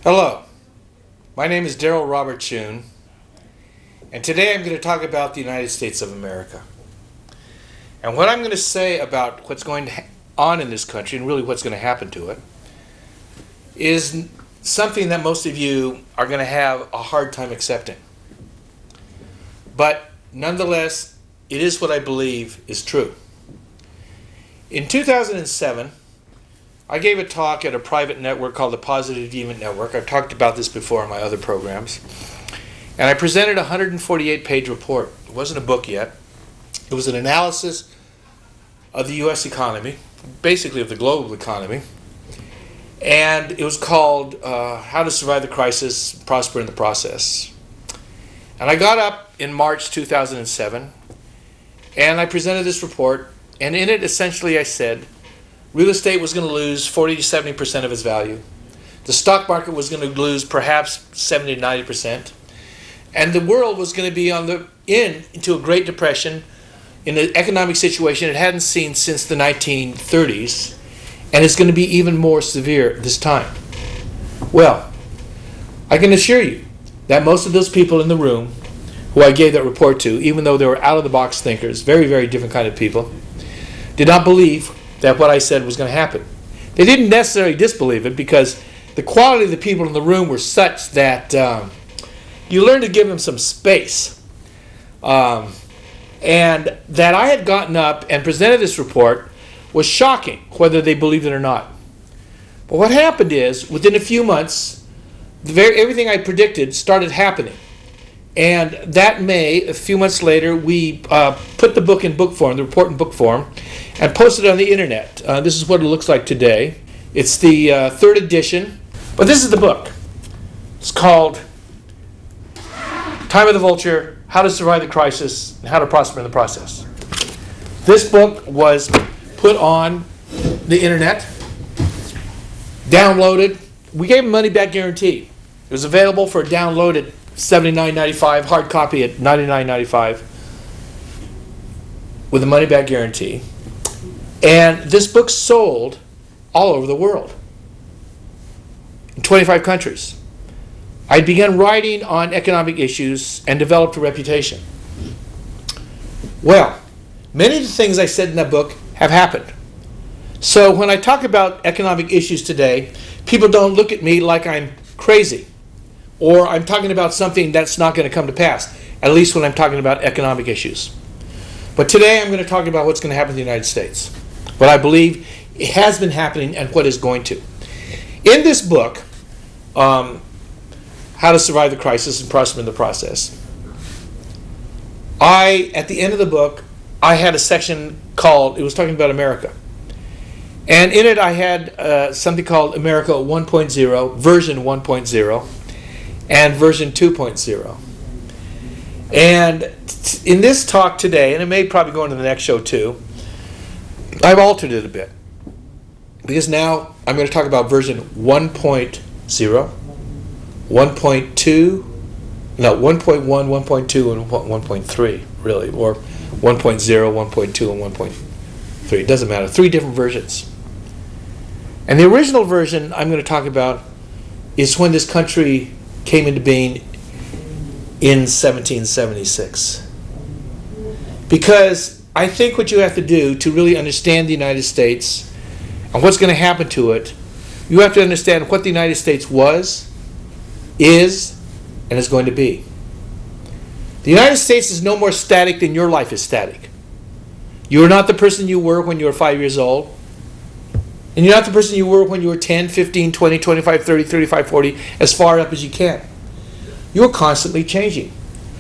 Hello, my name is Daryl Robert Chun, and today I'm going to talk about the United States of America. And what I'm going to say about what's going on in this country, and really what's going to happen to it, is something that most of you are going to have a hard time accepting. But nonetheless, it is what I believe is true. In 2007, I gave a talk at a private network called the Positive Dissent Network. I've talked about this before in my other programs. And I presented a 148-page report. It wasn't a book yet. It was an analysis of the U.S. economy, basically of the global economy. And it was called How to Survive the Crisis, Prosper in the Process. And I got up in March 2007, and I presented this report. And in it, essentially, I said, real estate was going to lose 40 to 70% of its value. The stock market was going to lose perhaps 70 to 90%. And the world was going to be into a Great Depression in an economic situation it hadn't seen since the 1930s. And it's going to be even more severe this time. Well, I can assure you that most of those people in the room who I gave that report to, even though they were out-of-the-box thinkers, very, very different kind of people, did not believe that what I said was going to happen. They didn't necessarily disbelieve it because the quality of the people in the room were such that you learn to give them some space. And that I had gotten up and presented this report was shocking, whether they believed it or not. But what happened is, within a few months, everything I predicted started happening. And that May, a few months later, we put the book in book form, the report in book form, and posted it on the internet. This is what it looks like today. It's the third edition, but this is the book. It's called Time of the Vulture, How to Survive the Crisis, and How to Prosper in the Process. This book was put on the internet, downloaded. We gave a money-back guarantee. It was available for a download at $79.95, hard copy at $99.95 with a money-back guarantee. And this book sold all over the world, in 25 countries. I began writing on economic issues and developed a reputation. Well, many of the things I said in that book have happened. So when I talk about economic issues today, people don't look at me like I'm crazy, or I'm talking about something that's not going to come to pass, at least when I'm talking about economic issues. But today I'm going to talk about what's going to happen in the United States, what I believe it has been happening and what is going to. In this book, How to Survive the Crisis and Prosper in the Process, at the end of the book, I had a section called, it was talking about America. And in it I had something called America 1.0, version 1.0, and version 2.0. And in this talk today, and it may probably go into the next show too, I've altered it a bit. Because now I'm going to talk about version 1.0, 1.2, no, 1.1, 1.2, and 1.3, really, or 1.0, 1.2, and 1.3. It doesn't matter. 3 different versions. And the original version I'm going to talk about is when this country came into being in 1776. Because I think what you have to do to really understand the United States and what's going to happen to it, you have to understand what the United States was, is, and is going to be. The United States is no more static than your life is static. You are not the person you were when you were 5 years old. And you're not the person you were when you were 10, 15, 20, 25, 30, 35, 40, as far up as you can. You're constantly changing.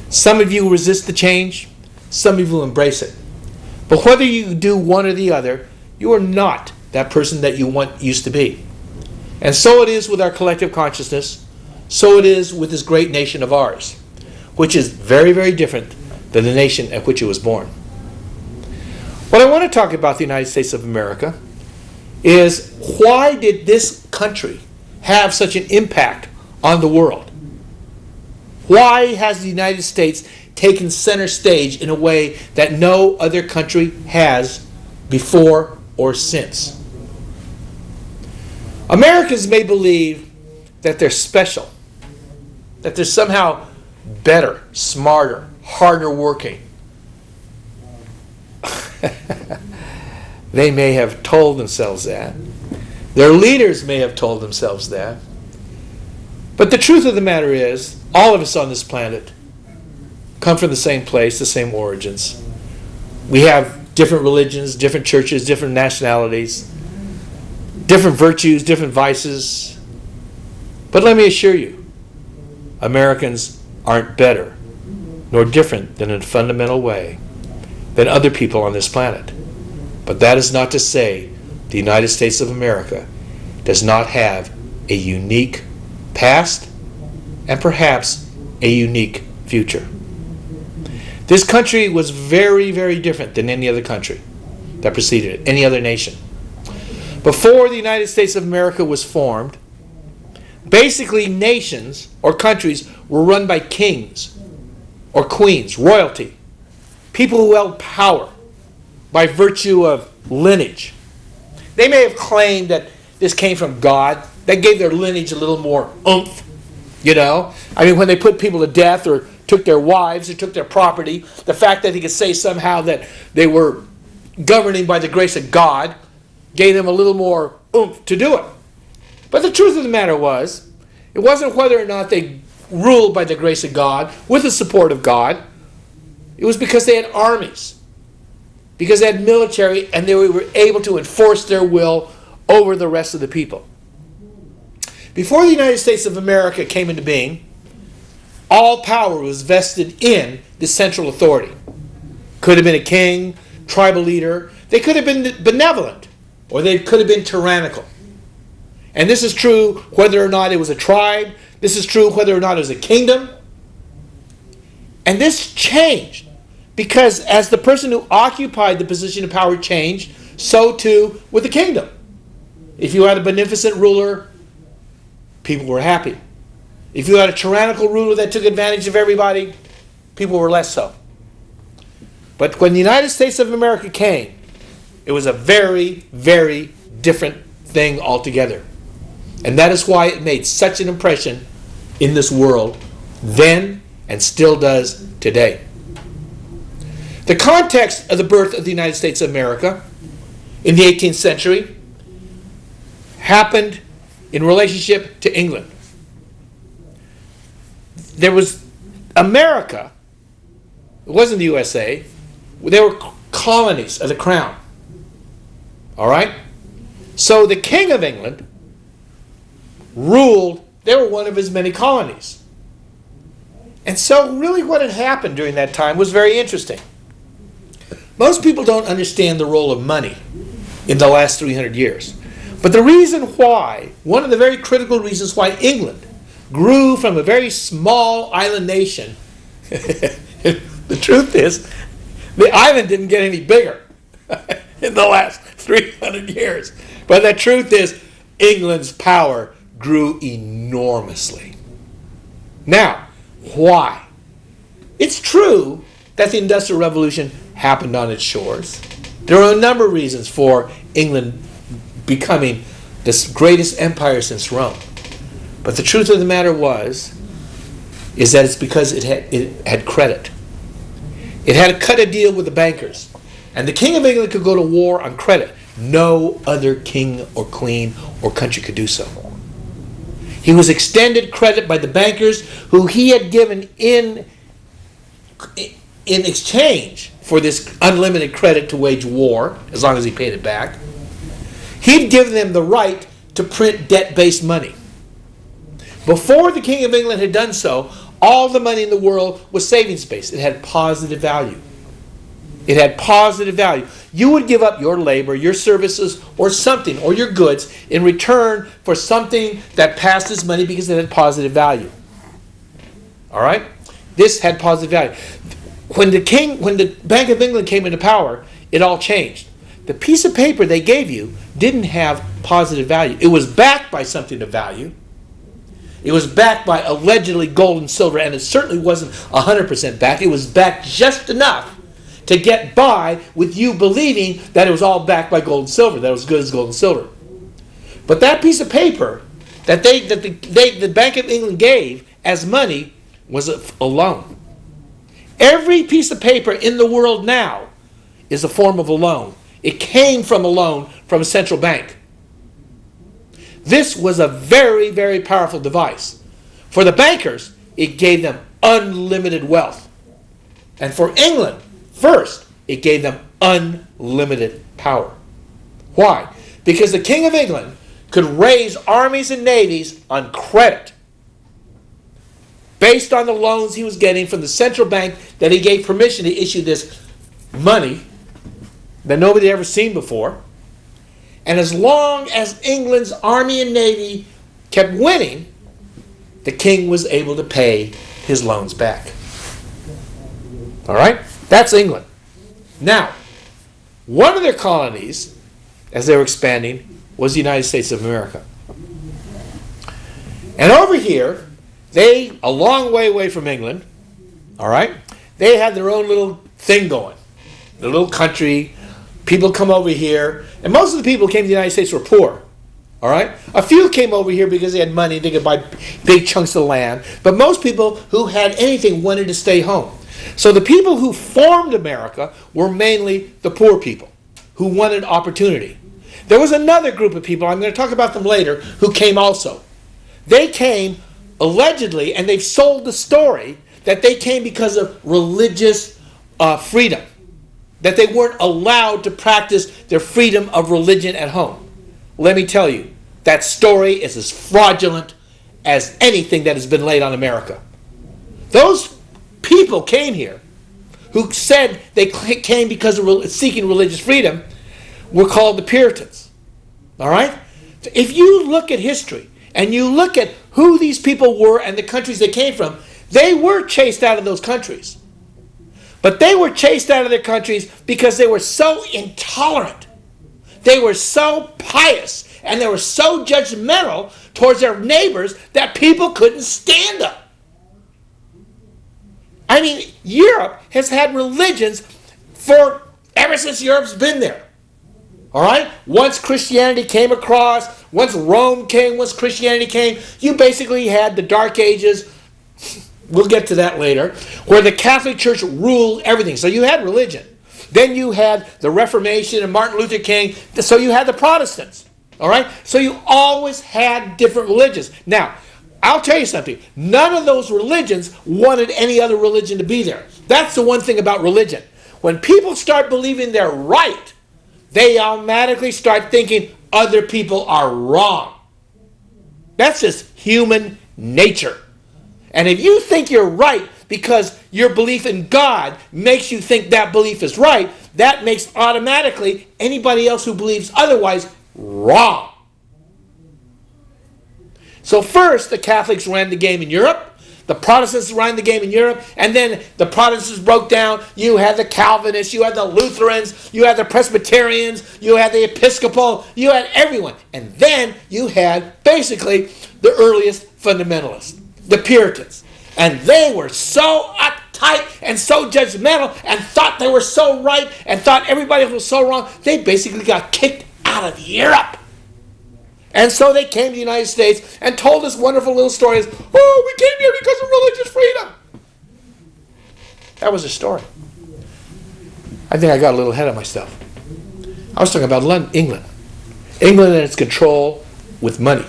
Some of you resist the change. Some of you embrace it. But whether you do one or the other, you are not that person that you used to be. And so it is with our collective consciousness. So it is with this great nation of ours, which is very, very different than the nation at which it was born. What I want to talk about the United States of America is, why did this country have such an impact on the world? Why has the United States taken center stage in a way that no other country has before or since? Americans may believe that they're special, that they're somehow better, smarter, harder working. They may have told themselves that. Their leaders may have told themselves that. But the truth of the matter is, all of us on this planet come from the same place, the same origins. We have different religions, different churches, different nationalities, different virtues, different vices. But let me assure you, Americans aren't better nor different in a fundamental way than other people on this planet. But that is not to say the United States of America does not have a unique past and perhaps a unique future. This country was very, very different than any other country that preceded it, any other nation. Before the United States of America was formed, basically nations or countries were run by kings or queens, royalty, people who held power by virtue of lineage. They may have claimed that this came from God. That gave their lineage a little more oomph, you know. I mean, when they put people to death or took their wives or took their property, the fact that he could say somehow that they were governing by the grace of God gave them a little more oomph to do it. But the truth of the matter was, it wasn't whether or not they ruled by the grace of God, with the support of God. It was because they had armies, because they had military, and they were able to enforce their will over the rest of the people. Before the United States of America came into being, all power was vested in the central authority. Could have been a king, tribal leader. They could have been benevolent, or they could have been tyrannical. And this is true whether or not it was a tribe. This is true whether or not it was a kingdom. And this changed because as the person who occupied the position of power changed, so too with the kingdom. If you had a beneficent ruler, people were happy. If you had a tyrannical ruler that took advantage of everybody, people were less so. But when the United States of America came, it was a very, very different thing altogether. And that is why it made such an impression in this world then and still does today. The context of the birth of the United States of America in the 18th century happened in relationship to England. There was America, it wasn't the USA, they were colonies of the crown. All right? So the King of England ruled, they were one of his many colonies. And so really what had happened during that time was very interesting. Most people don't understand the role of money in the last 300 years. But the reason why, one of the very critical reasons why England grew from a very small island nation, the truth is, the island didn't get any bigger in the last 300 years. But the truth is, England's power grew enormously. Now, why? It's true that the Industrial Revolution happened on its shores. There are a number of reasons for England becoming the greatest empire since Rome. But the truth of the matter is that it's because it had credit. It had to cut a deal with the bankers. And the King of England could go to war on credit. No other king or queen or country could do so. He was extended credit by the bankers who he had given in exchange for this unlimited credit to wage war, as long as he paid it back. He'd given them the right to print debt-based money. Before the King of England had done so, all the money in the world was savings-based. It had positive value. It had positive value. You would give up your labor, your services, or something, or your goods in return for something that passed as money because it had positive value. All right? This had positive value. When the Bank of England came into power, it all changed. The piece of paper they gave you didn't have positive value. It was backed by something of value. It was backed by allegedly gold and silver, and it certainly wasn't 100% backed. It was backed just enough to get by with you believing that it was all backed by gold and silver, that it was good as gold and silver. But that piece of paper that the Bank of England gave as money was a loan. Every piece of paper in the world now is a form of a loan. It came from a loan from a central bank. This was a very, very powerful device. For the bankers, it gave them unlimited wealth. And for England, first, it gave them unlimited power. Why? Because the King of England could raise armies and navies on credit based on the loans he was getting from the central bank that he gave permission to issue this money that nobody had ever seen before. And as long as England's army and navy kept winning, the king was able to pay his loans back. All right? That's England. Now, one of their colonies, as they were expanding, was the United States of America. And over here, they, a long way away from England, all right, they had their own little thing going. The little country, people come over here, and most of the people who came to the United States were poor. All right? A few came over here because they had money, they could buy big chunks of land, but most people who had anything wanted to stay home. So the people who formed America were mainly the poor people who wanted opportunity. There was another group of people, I'm going to talk about them later, who came also. They came allegedly, and they've sold the story, that they came because of religious freedom, that they weren't allowed to practice their freedom of religion at home. Let me tell you, that story is as fraudulent as anything that has been laid on America. Those people came here who said they came because of seeking religious freedom were called the Puritans. All right? If you look at history and you look at who these people were and the countries they came from, they were chased out of those countries. But they were chased out of their countries because they were so intolerant. They were so pious and they were so judgmental towards their neighbors that people couldn't stand them. I mean, Europe has had religions ever since Europe's been there. All right? Once Christianity came across, once Rome came, once Christianity came, you basically had the Dark Ages, we'll get to that later, where the Catholic Church ruled everything. So you had religion. Then you had the Reformation and Martin Luther King. So you had the Protestants. All right? So you always had different religions. Now, I'll tell you something. None of those religions wanted any other religion to be there. That's the one thing about religion. When people start believing they're right, they automatically start thinking other people are wrong. That's just human nature. And if you think you're right because your belief in God makes you think that belief is right, that makes automatically anybody else who believes otherwise wrong. So first, the Catholics ran the game in Europe. The Protestants ran the game in Europe. And then the Protestants broke down. You had the Calvinists. You had the Lutherans. You had the Presbyterians. You had the Episcopal. You had everyone. And then you had basically the earliest fundamentalists, the Puritans. And they were so uptight and so judgmental and thought they were so right and thought everybody else was so wrong, they basically got kicked out of Europe. And so they came to the United States and told us wonderful little stories. Oh, we came here because of religious freedom. That was a story. I think I got a little ahead of myself. I was talking about England. England and its control with money.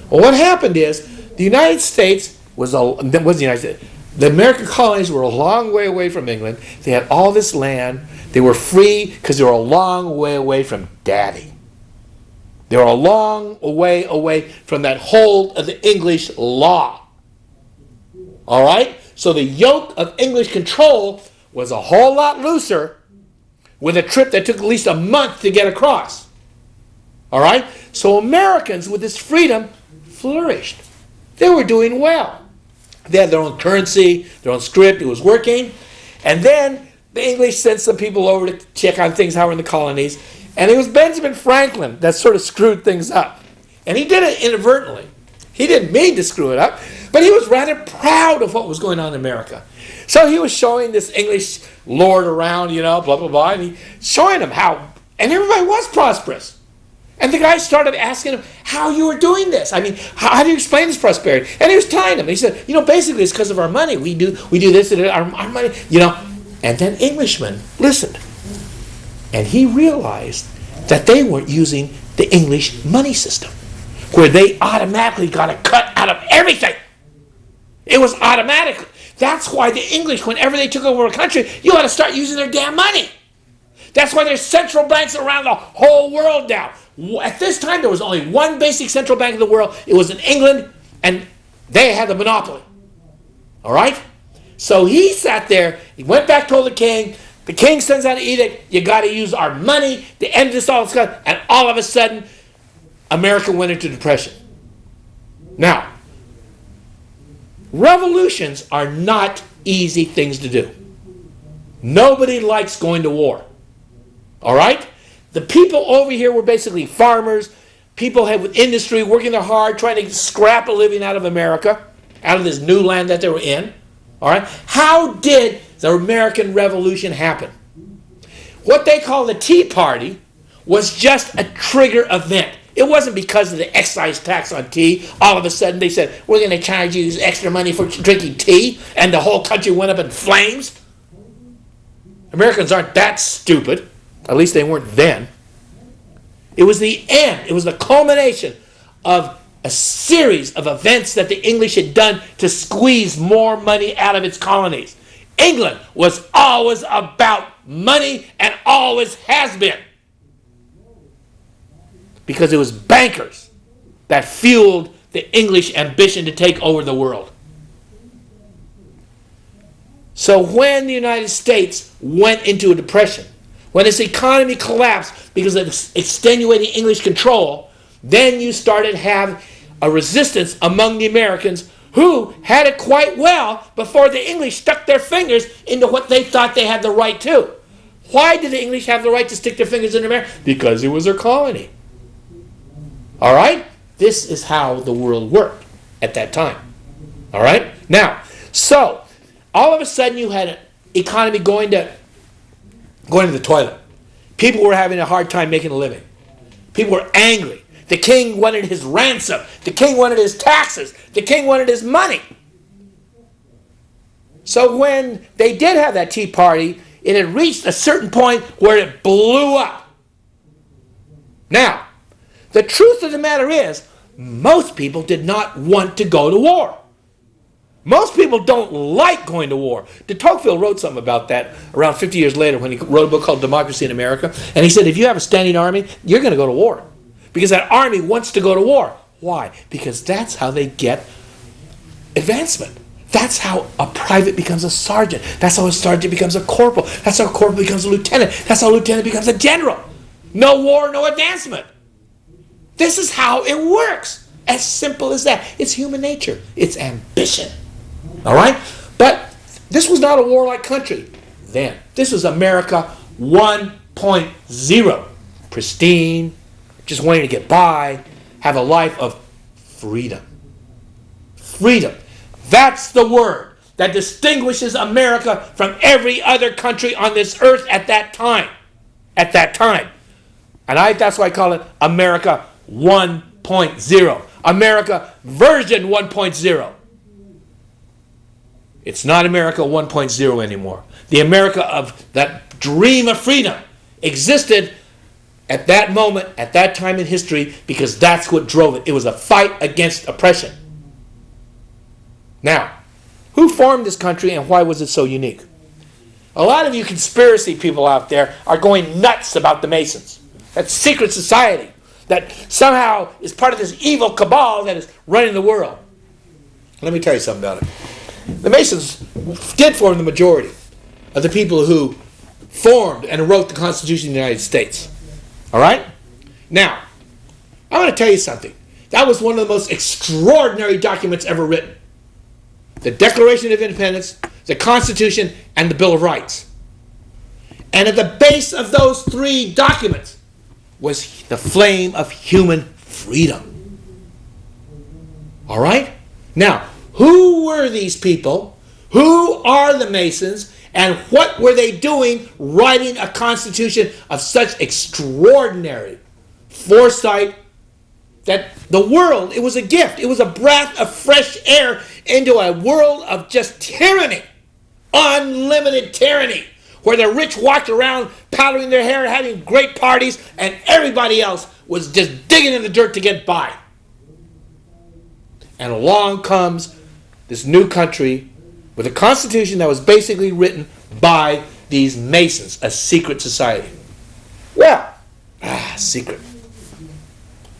Well, what happened is the United States the American colonies were a long way away from England. They had all this land. They were free because they were a long way away from Daddy. They were a long way away from that hold of the English law. All right? So the yoke of English control was a whole lot looser with a trip that took at least a month to get across. All right? So Americans with this freedom flourished. They were doing well. They had their own currency, their own script. It was working. And then the English sent some people over to check on things, how were in the colonies. And it was Benjamin Franklin that sort of screwed things up. And he did it inadvertently. He didn't mean to screw it up, but he was rather proud of what was going on in America. So he was showing this English lord around, blah, blah, blah, and he showing him how, and everybody was prosperous. And the guy started asking him how you were doing this. I mean, how do you explain this prosperity? And he was telling him. He said, basically it's because of our money. We do this, our money, And then Englishmen listened. And he realized that they weren't using the English money system, where they automatically got a cut out of everything. It was automatic. That's why the English, whenever they took over a country, you ought to start using their damn money. That's why there's central banks around the whole world now. At this time, there was only one basic central bank in the world. It was in England, and they had the monopoly. All right? So he sat there. He went back, told the king. The king sends out an edict. You got to use our money to end this all. And all of a sudden, America went into depression. Now, revolutions are not easy things to do. Nobody likes going to war. All right? The people over here were basically farmers, people with industry, working their hard, trying to scrap a living out of America, out of this new land that they were in. All right? How did the American Revolution happen? What they call the Tea Party was just a trigger event. It wasn't because of the excise tax on tea. All of a sudden they said, we're going to charge you extra money for drinking tea, and the whole country went up in flames. Americans aren't that stupid. At least they weren't then. It was the end. It was the culmination of a series of events that the English had done to squeeze more money out of its colonies. England was always about money and always has been. Because it was bankers that fueled the English ambition to take over the world. So when the United States went into a depression, when its economy collapsed because of extenuating English control, then you started to have a resistance among the Americans who had it quite well before the English stuck their fingers into what they thought they had the right to. Why did the English have the right to stick their fingers in America? Because it was their colony. All right? This is how the world worked at that time. All right? Now, so all of a sudden you had an economy going to the toilet. People were having a hard time making a living. People were angry. The king wanted his ransom. The king wanted his taxes. The king wanted his money. So when they did have that Tea Party, it had reached a certain point where it blew up. Now, the truth of the matter is, most people did not want to go to war. Most people don't like going to war. De Tocqueville wrote something about that around 50 years later when he wrote a book called Democracy in America. And he said, if you have a standing army, you're going to go to war. Because that army wants to go to war. Why? Because that's how they get advancement. That's how a private becomes a sergeant. That's how a sergeant becomes a corporal. That's how a corporal becomes a lieutenant. That's how a lieutenant becomes a general. No war, no advancement. This is how it works. As simple as that. It's human nature. It's ambition. All right? But this was not a warlike country then. This was America 1.0. Pristine, just wanting to get by, have a life of freedom. Freedom. That's the word that distinguishes America from every other country on this earth at that time. At that time. And that's why I call it America 1.0. America version 1.0. It's not America 1.0 anymore. The America of that dream of freedom existed at that moment, at that time in history, because that's what drove it. It was a fight against oppression. Now, who formed this country and why was it so unique? A lot of you conspiracy people out there are going nuts about the Masons. That secret society that somehow is part of this evil cabal that is running the world. Let me tell you something about it. The Masons did form the majority of the people who formed and wrote the Constitution of the United States. All right? Now, I want to tell you something. That was one of the most extraordinary documents ever written. The Declaration of Independence, the Constitution, and the Bill of Rights. And at the base of those three documents was the flame of human freedom. All right? Now, who were these people? Who are the Masons? And what were they doing writing a constitution of such extraordinary foresight, that the world, it was a gift. It was a breath of fresh air into a world of just tyranny, unlimited tyranny, where the rich walked around powdering their hair, having great parties, and everybody else was just digging in the dirt to get by. And along comes this new country with a constitution that was basically written by these Masons, a secret society. Well, secret.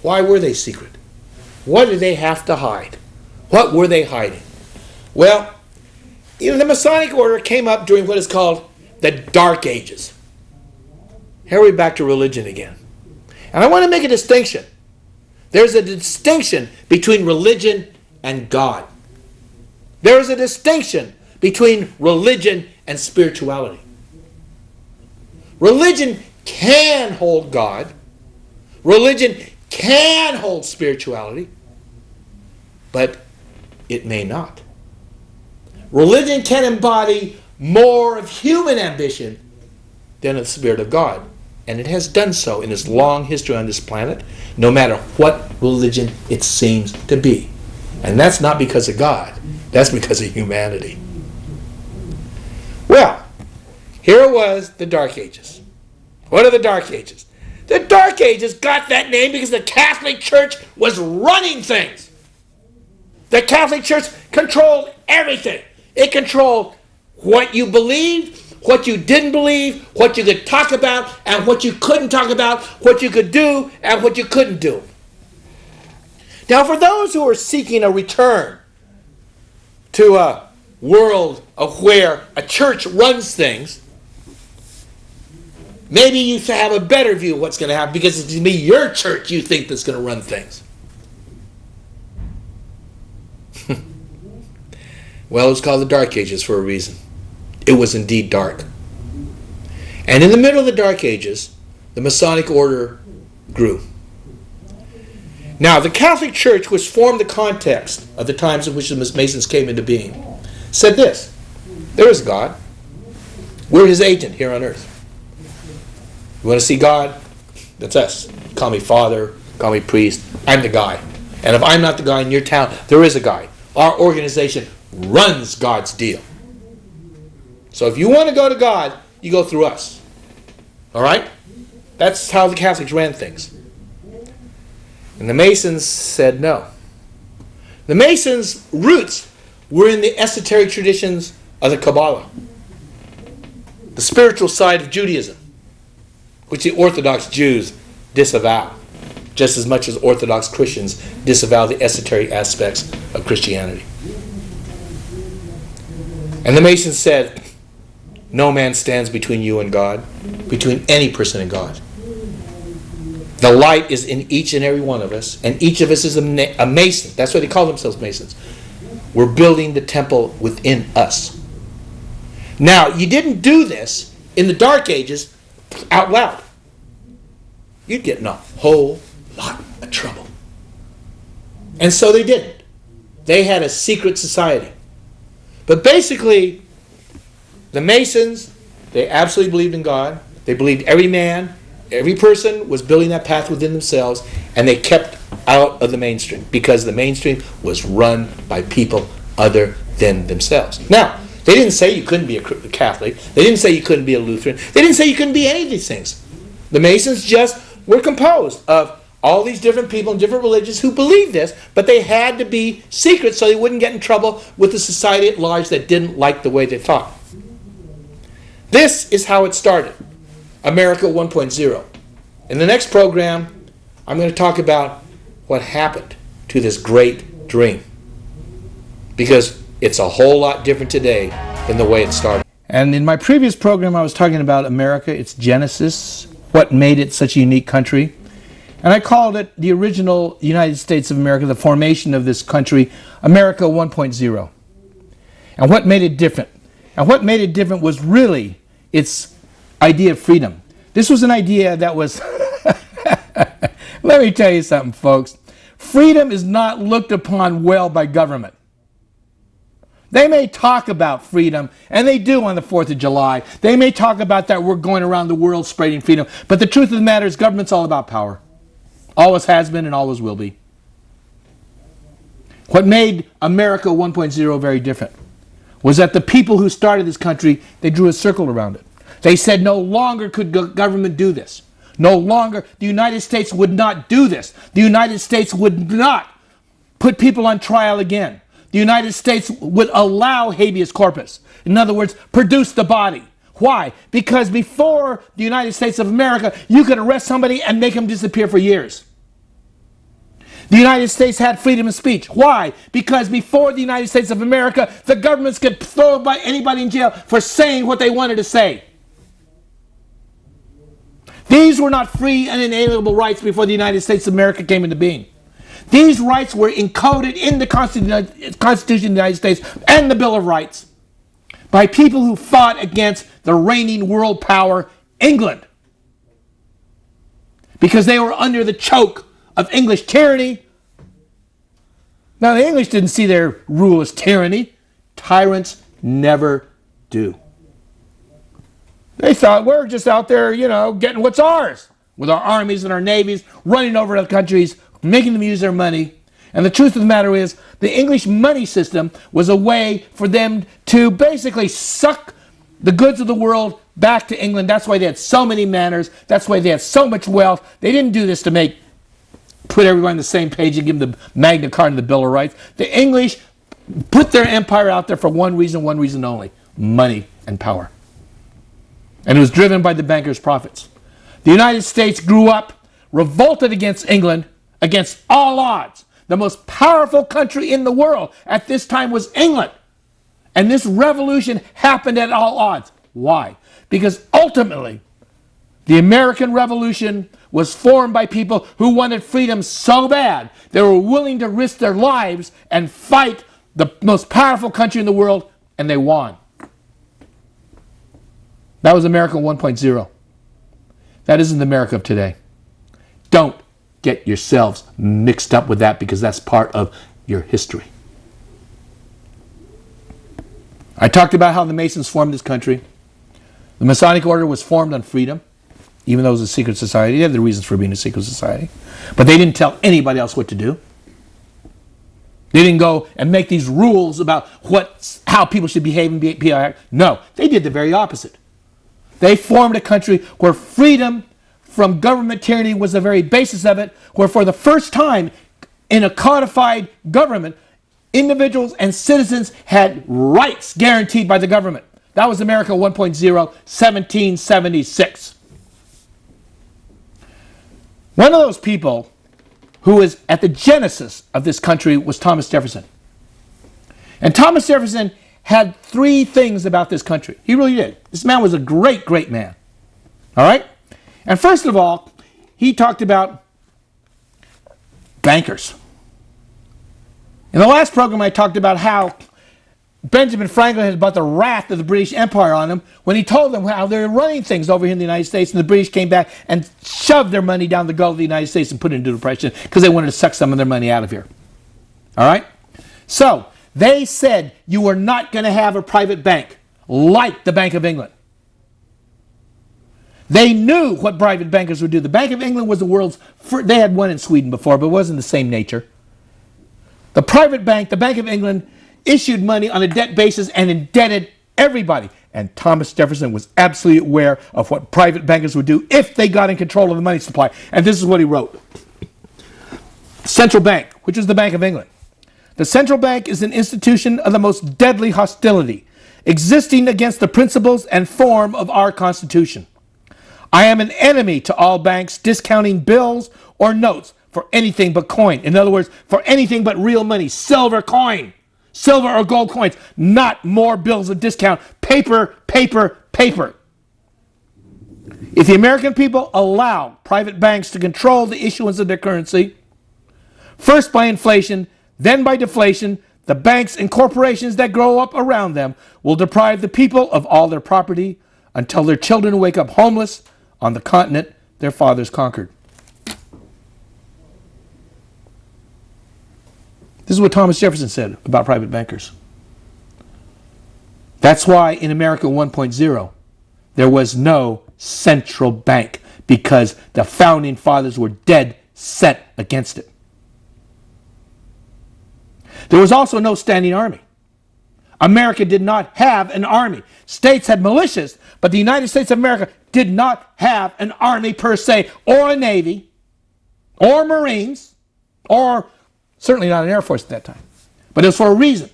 Why were they secret? What did they have to hide? What were they hiding? Well, the Masonic order came up during what is called the Dark Ages. Here we're back to religion again. And I want to make a distinction. There's a distinction between religion and God. There is a distinction between religion and spirituality. Religion can hold God. Religion can hold spirituality, but it may not. Religion can embody more of human ambition than of the Spirit of God. And it has done so in its long history on this planet, no matter what religion it seems to be. And that's not because of God. That's because of humanity. Well, here it was, the Dark Ages. What are the Dark Ages? The Dark Ages got that name because the Catholic Church was running things. The Catholic Church controlled everything. It controlled what you believed, what you didn't believe, what you could talk about, and what you couldn't talk about, what you could do, and what you couldn't do. Now, for those who are seeking a return to a world of where a church runs things, maybe you have a better view of what's going to happen because it's going to be your church you think that's going to run things. Well, it's called the Dark Ages for a reason. It was indeed dark. And in the middle of the Dark Ages, the Masonic order grew. Now, the Catholic Church, which formed the context of the times in which the Masons came into being, said this: there is God. We're his agent here on earth. You want to see God? That's us. Call me father, call me priest. I'm the guy. And if I'm not the guy in your town, there is a guy. Our organization runs God's deal. So if you want to go to God, you go through us. All right? That's how the Catholics ran things. And the Masons said no. The Masons' roots were in the esoteric traditions of the Kabbalah, the spiritual side of Judaism, which the Orthodox Jews disavow, just as much as Orthodox Christians disavow the esoteric aspects of Christianity. And the Masons said, no man stands between you and God, between any person and God. The light is in each and every one of us, and each of us is a Mason. That's why they call themselves Masons. We're building the temple within us. Now, you didn't do this in the Dark Ages out loud. You'd get in a whole lot of trouble. And so they didn't. They had a secret society. But basically, the Masons, they absolutely believed in God. They believed every man, every person was building that path within themselves, and they kept out of the mainstream because the mainstream was run by people other than themselves. Now, they didn't say you couldn't be a Catholic. They didn't say you couldn't be a Lutheran. They didn't say you couldn't be any of these things. The Masons just were composed of all these different people in different religions who believed this, but they had to be secret so they wouldn't get in trouble with the society at large that didn't like the way they thought. This is how it started, America 1.0. In the next program, I'm going to talk about what happened to this great dream, because it's a whole lot different today than the way it started. And in my previous program, I was talking about America, its genesis, what made it such a unique country. And I called it the original United States of America, the formation of this country, America 1.0. And what made it different? And what made it different was really its idea of freedom. This was an idea that was, let me tell you something, folks. Freedom is not looked upon well by government. They may talk about freedom, and they do on the 4th of July. They may talk about that we're going around the world spreading freedom. But the truth of the matter is government's all about power. Always has been and always will be. What made America 1.0 very different was that the people who started this country, they drew a circle around it. They said no longer could government do this. No longer, the United States would not do this. The United States would not put people on trial again. The United States would allow habeas corpus. In other words, produce the body. Why? Because before the United States of America, you could arrest somebody and make them disappear for years. The United States had freedom of speech. Why? Because before the United States of America, the governments could throw anybody in jail for saying what they wanted to say. These were not free and inalienable rights before the United States of America came into being. These rights were encoded in the Constitution of the United States and the Bill of Rights by people who fought against the reigning world power, England. Because they were under the choke of English tyranny. Now, the English didn't see their rule as tyranny. Tyrants never do. They thought we're just out there, getting what's ours with our armies and our navies, running over other countries, making them use their money. And the truth of the matter is, the English money system was a way for them to basically suck the goods of the world back to England. That's why they had so many manors. That's why they had so much wealth. They didn't do this to put everyone on the same page and give them the Magna Carta and the Bill of Rights. The English put their empire out there for one reason only: money and power. And it was driven by the bankers' profits. The United States grew up, revolted against England, against all odds. The most powerful country in the world at this time was England. And this revolution happened at all odds. Why? Because ultimately, the American Revolution was formed by people who wanted freedom so bad, they were willing to risk their lives and fight the most powerful country in the world, and they won. That was America 1.0. That isn't the America of today. Don't get yourselves mixed up with that, because that's part of your history. I talked about how the Masons formed this country. The Masonic Order was formed on freedom, even though it was a secret society. They had the reasons for being a secret society. But they didn't tell anybody else what to do. They didn't go and make these rules about how people should behave and be. No, they did the very opposite. They formed a country where freedom from government tyranny was the very basis of it, where for the first time in a codified government, individuals and citizens had rights guaranteed by the government. That was America 1.0, 1776. One of those people who was at the genesis of this country was Thomas Jefferson. And Thomas Jefferson had three things about this country. He really did. This man was a great, great man. All right? And first of all, he talked about bankers. In the last program, I talked about how Benjamin Franklin had brought the wrath of the British Empire on him when he told them how they were running things over here in the United States, and the British came back and shoved their money down the gullet of the United States and put it into depression because they wanted to suck some of their money out of here. All right? So, they said you were not going to have a private bank like the Bank of England. They knew what private bankers would do. The Bank of England was the world's first. They had one in Sweden before, but it wasn't the same nature. The private bank, the Bank of England, issued money on a debt basis and indebted everybody. And Thomas Jefferson was absolutely aware of what private bankers would do if they got in control of the money supply. And this is what he wrote. Central bank, which is the Bank of England. The central bank is an institution of the most deadly hostility, existing against the principles and form of our Constitution. I am an enemy to all banks discounting bills or notes for anything but coin. In other words, for anything but real money, silver coin, silver or gold coins, not more bills of discount, paper, paper, paper. If the American people allow private banks to control the issuance of their currency, first by inflation, then by deflation, the banks and corporations that grow up around them will deprive the people of all their property until their children wake up homeless on the continent their fathers conquered. This is what Thomas Jefferson said about private bankers. That's why in America 1.0, there was no central bank, because the founding fathers were dead set against it. There was also no standing army. America did not have an army. States had militias, but the United States of America did not have an army per se, or a navy, or Marines, or certainly not an Air Force at that time. But it was for a reason.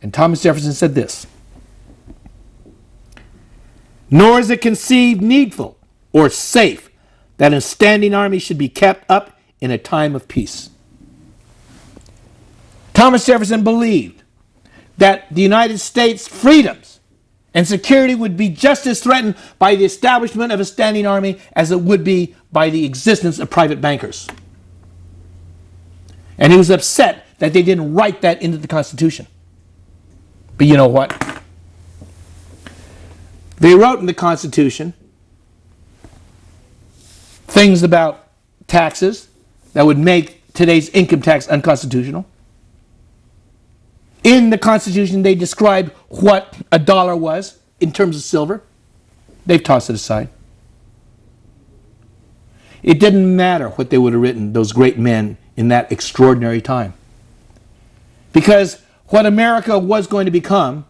And Thomas Jefferson said this: "Nor is it conceived needful or safe that a standing army should be kept up in a time of peace." Thomas Jefferson believed that the United States' freedoms and security would be just as threatened by the establishment of a standing army as it would be by the existence of private bankers. And he was upset that they didn't write that into the Constitution. But you know what? They wrote in the Constitution things about taxes that would make today's income tax unconstitutional. In the Constitution, they described what a dollar was in terms of silver. They've tossed it aside. It didn't matter what they would have written, those great men in that extraordinary time. Because what America was going to become,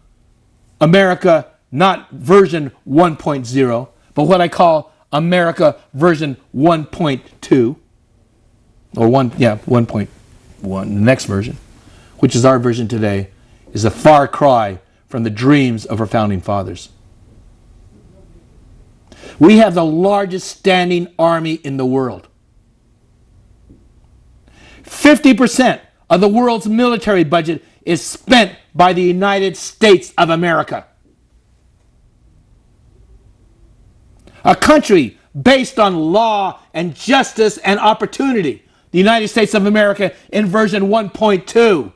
America not version 1.0, but what I call America version 1.2, or 1.1, the next version, which is our version today, is a far cry from the dreams of our founding fathers. We have the largest standing army in the world. 50% of the world's military budget is spent by the United States of America. A country based on law and justice and opportunity. The United States of America in version 1.2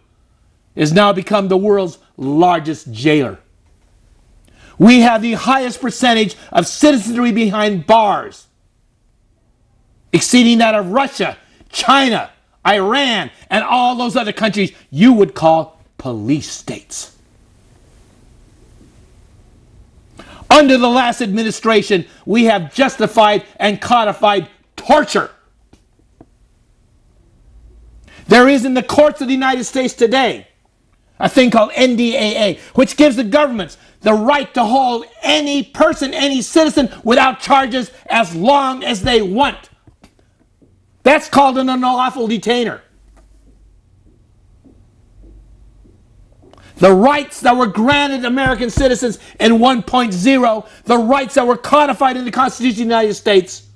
has now become the world's largest jailer. We have the highest percentage of citizenry behind bars, exceeding that of Russia, China, Iran, and all those other countries you would call police states. Under the last administration, we have justified and codified torture. There is in the courts of the United States today a thing called NDAA, which gives the governments the right to hold any person, any citizen, without charges as long as they want. That's called an unlawful detainer. The rights that were granted American citizens in 1.0, the rights that were codified in the Constitution of the United States,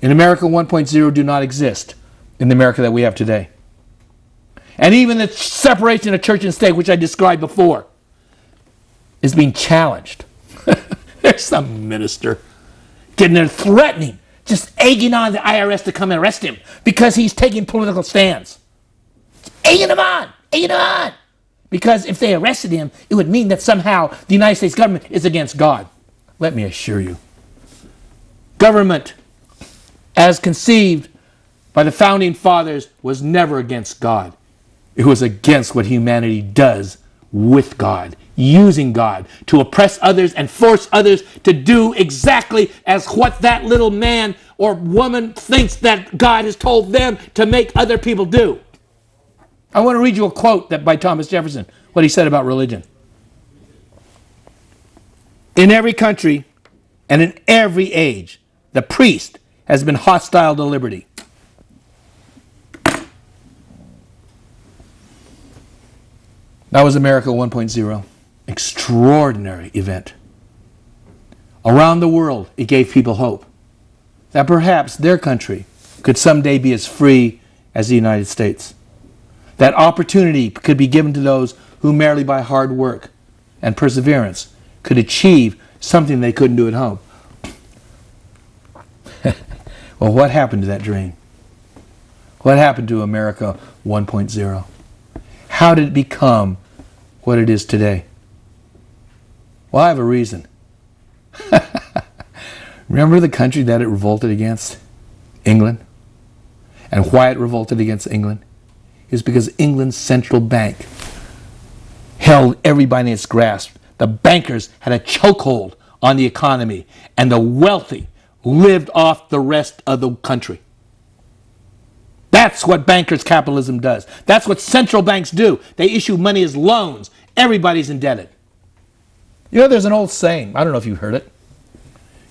in America 1.0 do not exist in the America that we have today. And even the separation of church and state, which I described before, is being challenged. There's some minister getting there threatening, just egging on the IRS to come and arrest him because he's taking political stands. Egging him on, egging him on. Because if they arrested him, it would mean that somehow the United States government is against God. Let me assure you, government, as conceived by the founding fathers, was never against God. It was against what humanity does with God, using God to oppress others and force others to do exactly as what that little man or woman thinks that God has told them to make other people do. I want to read you a quote by Thomas Jefferson, what he said about religion. In every country and in every age, the priest has been hostile to liberty. That was America 1.0. Extraordinary event. Around the world, it gave people hope that perhaps their country could someday be as free as the United States. That opportunity could be given to those who merely by hard work and perseverance could achieve something they couldn't do at home. Well, what happened to that dream? What happened to America 1.0? How did it become what it is today? Well, I have a reason. Remember the country that it revolted against? England. And why it revolted against England? Is because England's central bank held everybody in its grasp. The bankers had a chokehold on the economy, and the wealthy lived off the rest of the country. That's what bankers' capitalism does. That's what central banks do. They issue money as loans. Everybody's indebted. You know, there's an old saying. I don't know if you've heard it.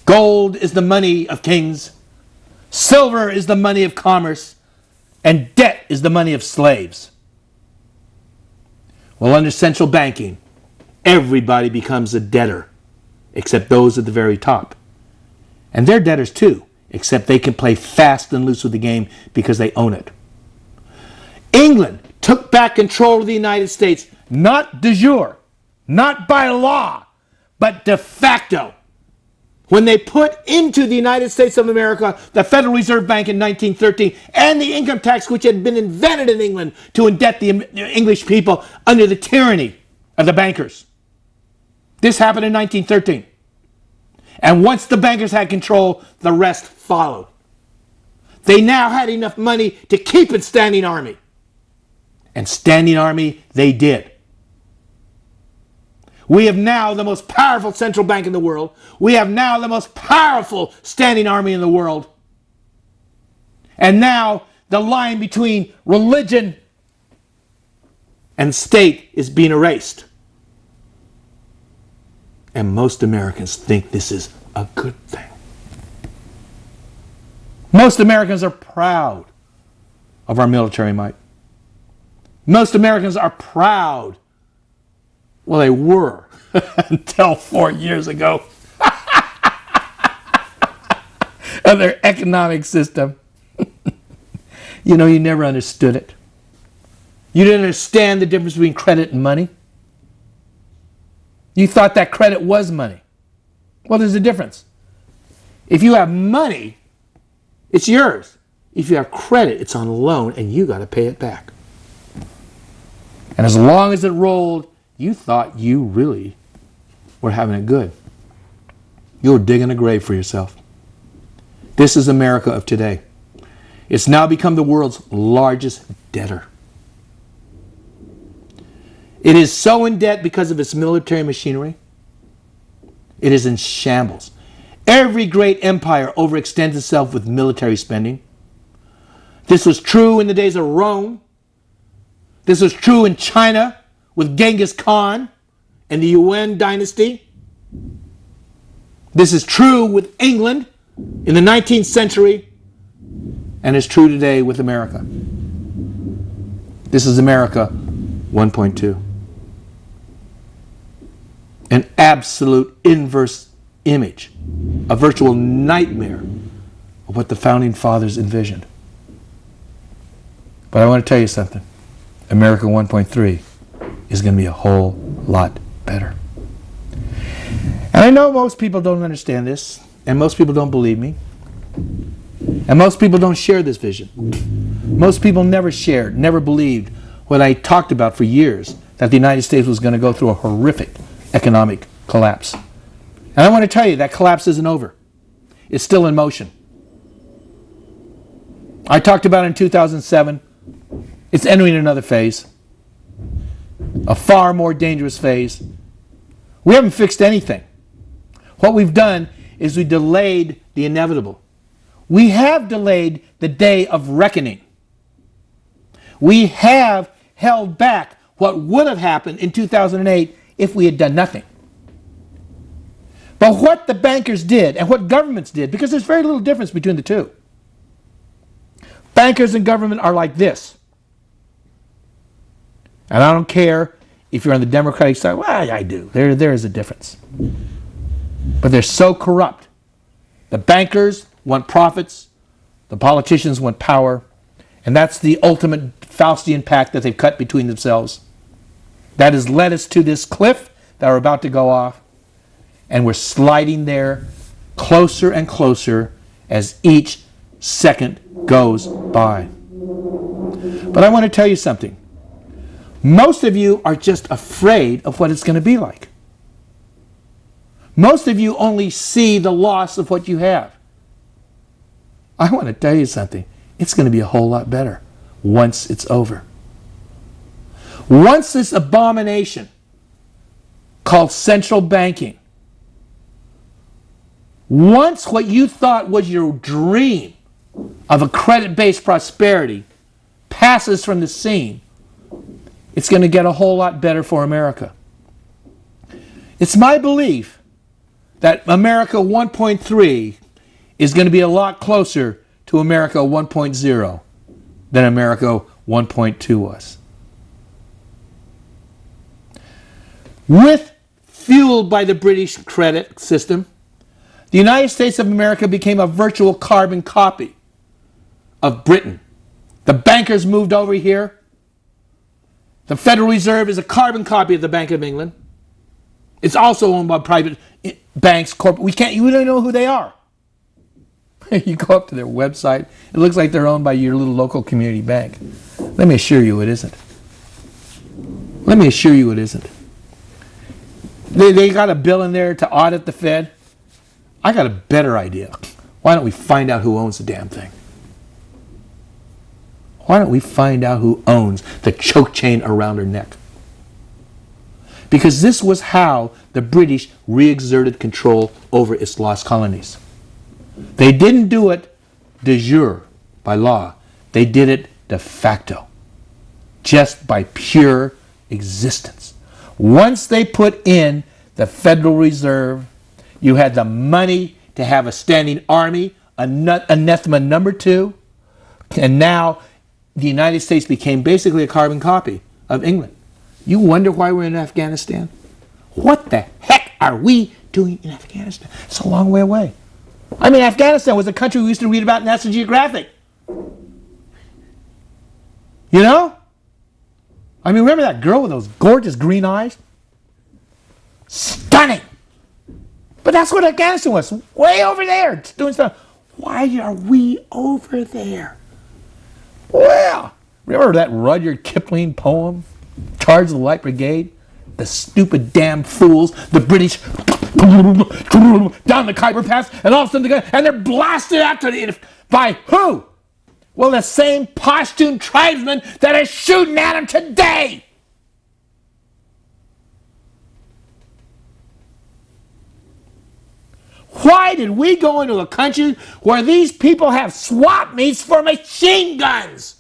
Gold is the money of kings. Silver is the money of commerce. And debt is the money of slaves. Well, under central banking, everybody becomes a debtor, except those at the very top. And they're debtors too, except they can play fast and loose with the game because they own it. England took back control of the United States, not de jure, not by law, but de facto, when they put into the United States of America the Federal Reserve Bank in 1913 and the income tax, which had been invented in England to indebt the English people under the tyranny of the bankers. This happened in 1913. And once the bankers had control, the rest followed. They now had enough money to keep a standing army. And standing army they did. We have now the most powerful central bank in the world. We have now the most powerful standing army in the world. And now the line between religion and state is being erased. And most Americans think this is a good thing. Most Americans are proud of our military might. Most Americans are proud. Well, they were until 4 years ago of their economic system. You know, you never understood it. You didn't understand the difference between credit and money. You thought that credit was money. Well, there's a difference. If you have money, it's yours. If you have credit, it's on loan and you got to pay it back. And as long as it rolled, you thought you really were having it good. You were digging a grave for yourself. This is America of today. It's now become the world's largest debtor. It is so in debt because of its military machinery. It is in shambles. Every great empire overextends itself with military spending. This was true in the days of Rome. This was true in China with Genghis Khan and the Yuan dynasty. This is true with England in the 19th century, and is true today with America. This is America 1.2. An absolute inverse image, a virtual nightmare of what the Founding Fathers envisioned. But I want to tell you something. America 1.3 is going to be a whole lot better. And I know most people don't understand this, and most people don't believe me, and most people don't share this vision. Most people never shared, never believed what I talked about for years, that the United States was going to go through a horrific economic collapse. And I want to tell you, that collapse isn't over. It's still in motion. I talked about it in 2007. It's entering another phase. A far more dangerous phase. We haven't fixed anything. What we've done is we delayed the inevitable. We have delayed the day of reckoning. We have held back what would have happened in 2008 if we had done nothing. But what the bankers did and what governments did, because there's very little difference between the two. Bankers and government are like this. And I don't care if you're on the Democratic side. Well, I do. There is a difference. But they're so corrupt. The bankers want profits. The politicians want power. And that's the ultimate Faustian pact that they've cut between themselves. That has led us to this cliff that we're about to go off. And we're sliding there closer and closer as each second goes by. But I want to tell you something. Most of you are just afraid of what it's going to be like. Most of you only see the loss of what you have. I want to tell you something. It's going to be a whole lot better once it's over. Once this abomination called central banking Once what you thought was your dream of a credit-based prosperity passes from the scene, it's going to get a whole lot better for America. It's my belief that America 1.3 is going to be a lot closer to America 1.0 than America 1.2 was. Fueled by the British credit system, the United States of America became a virtual carbon copy of Britain. The bankers moved over here. The Federal Reserve is a carbon copy of the Bank of England. It's also owned by private banks. We don't know who they are. You go up to their website, it looks like they're owned by your little local community bank. Let me assure you it isn't. Let me assure you it isn't. They got a bill in there to audit the Fed. I got a better idea. Why don't we find out who owns the damn thing? Why don't we find out who owns the choke chain around her neck? Because this was how the British re-exerted control over its lost colonies. They didn't do it de jure, by law. They did it de facto, just by pure existence. Once they put in the Federal Reserve, you had the money to have a standing army, anathema number 2, and now the United States became basically a carbon copy of England. You wonder why we're in Afghanistan? What the heck are we doing in Afghanistan? It's a long way away. I mean, Afghanistan was a country we used to read about in National Geographic. You know? I mean, remember that girl with those gorgeous green eyes? Stunning! But that's what Afghanistan was. Way over there, doing stuff. Why are we over there? Well, remember that Rudyard Kipling poem, Charge of the Light Brigade? The stupid damn fools, the British, down the Khyber Pass, and all of a sudden they're blasted out to the, by who? Well, the same Pashtun tribesmen that are shooting at them today. Why did we go into a country where these people have swap meets for machine guns?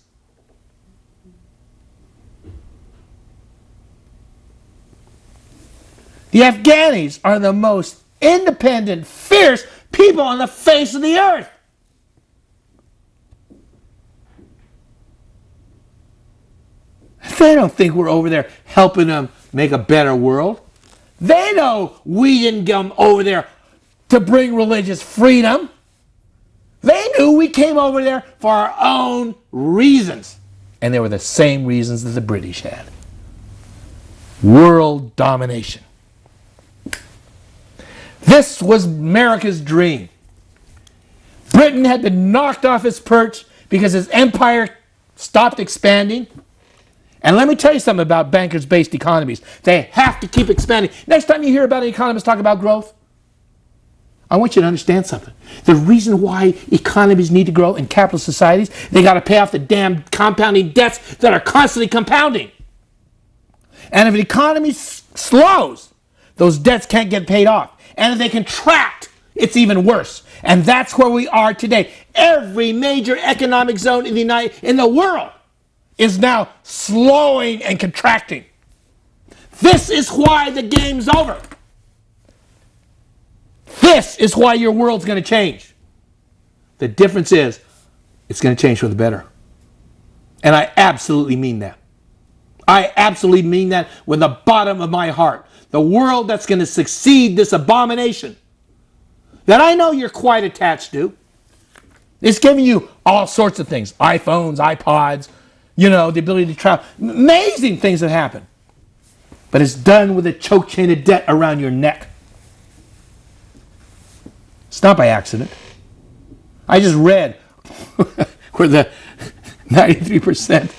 The Afghanis are the most independent, fierce people on the face of the earth. They don't think we're over there helping them make a better world. They know we didn't come over there to bring religious freedom. They knew we came over there for our own reasons. And they were the same reasons that the British had. World domination. This was America's dream. Britain had been knocked off its perch because its empire stopped expanding. And let me tell you something about bankers-based economies. They have to keep expanding. Next time you hear about an economist talk about growth, I want you to understand something. The reason why economies need to grow in capitalist societies, they got to pay off the damn compounding debts that are constantly compounding. And if the economy slows, those debts can't get paid off. And if they contract, it's even worse. And that's where we are today. Every major economic zone in the world is now slowing and contracting. This is why the game's over. This is why your world's going to change. The difference is, it's going to change for the better. And I absolutely mean that. I absolutely mean that with the bottom of my heart. The world that's going to succeed this abomination that I know you're quite attached to. It's giving you all sorts of things. iPhones, iPods, you know, the ability to travel. Amazing things that happen. But it's done with a choke chain of debt around your neck. It's not by accident. I just read where the 93%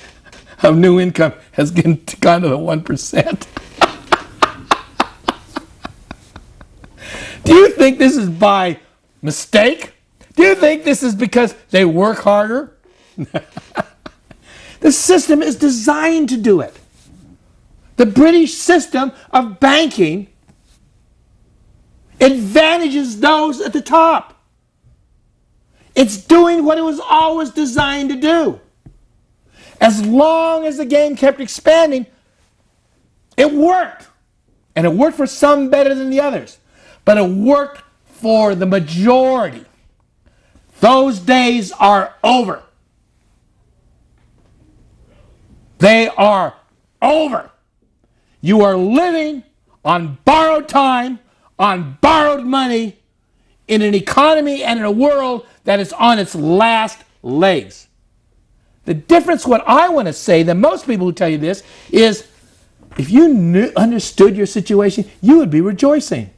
of new income has gone to the 1%. Do you think this is by mistake? Do you think this is because they work harder? The system is designed to do it. The British system of banking advantages those at the top. It's doing what it was always designed to do. As long as the game kept expanding, it worked. And it worked for some better than the others. But it worked for the majority. Those days are over. They are over. You are living on borrowed time, on borrowed money, in an economy and in a world that is on its last legs. The difference, what I want to say, that most people who tell you this, is if you understood your situation, you would be rejoicing.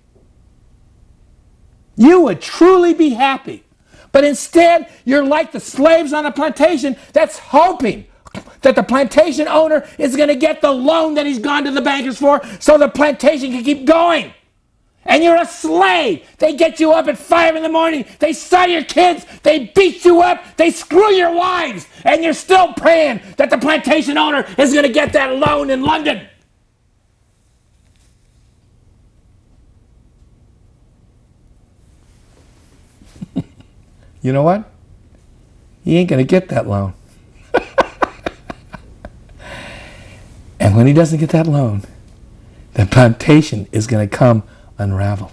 You would truly be happy. But instead, you're like the slaves on a plantation that's hoping that the plantation owner is going to get the loan that he's gone to the bankers for so the plantation can keep going. And you're a slave. They get you up at 5 in the morning. They sell your kids. They beat you up. They screw your wives. And you're still praying that the plantation owner is going to get that loan in London. You know what? He ain't going to get that loan. And when he doesn't get that loan, the plantation is going to come unraveled.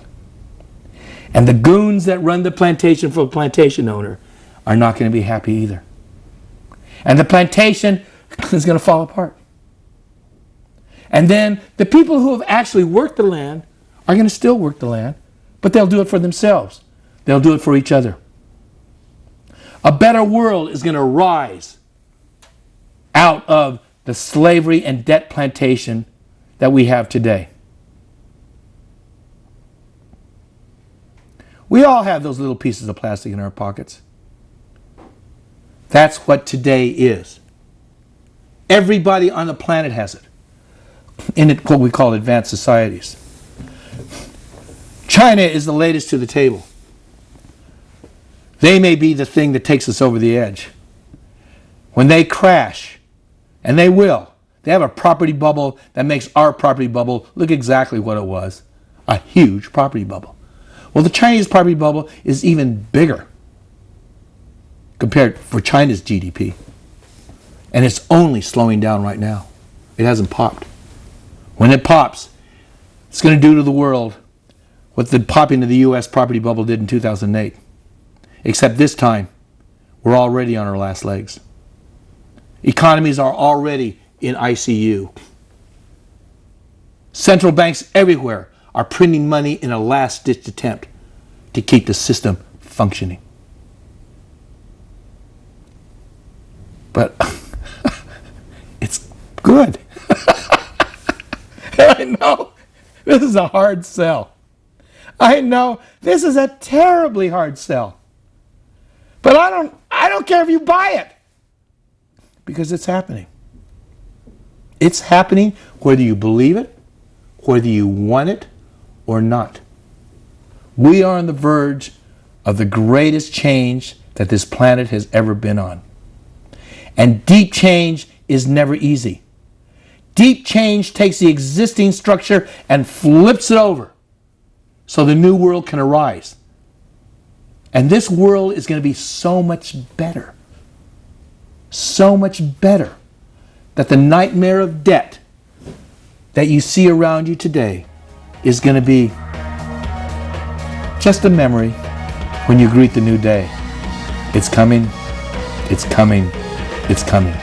And the goons that run the plantation for the plantation owner are not going to be happy either. And the plantation is going to fall apart. And then the people who have actually worked the land are going to still work the land, but they'll do it for themselves. They'll do it for each other. A better world is going to rise out of the slavery and debt plantation that we have today. We all have those little pieces of plastic in our pockets. That's what today is. Everybody on the planet has it. In what we call advanced societies. China is the latest to the table. They may be the thing that takes us over the edge. When they crash, and they will, they have a property bubble that makes our property bubble look exactly what it was. A huge property bubble. Well, the Chinese property bubble is even bigger compared for China's GDP. And it's only slowing down right now. It hasn't popped. When it pops, it's going to do to the world what the popping of the U.S. property bubble did in 2008. Except this time, we're already on our last legs. Economies are already in ICU. Central banks everywhere are printing money in a last-ditch attempt to keep the system functioning. But it's good. I know this is a hard sell. I know this is a terribly hard sell. But I don't care if you buy it. Because it's happening. It's happening whether you believe it, whether you want it or not. We are on the verge of the greatest change that this planet has ever been on. And deep change is never easy. Deep change takes the existing structure and flips it over so the new world can arise. And this world is going to be so much better. So much better that the nightmare of debt that you see around you today is going to be just a memory when you greet the new day. It's coming, it's coming, it's coming.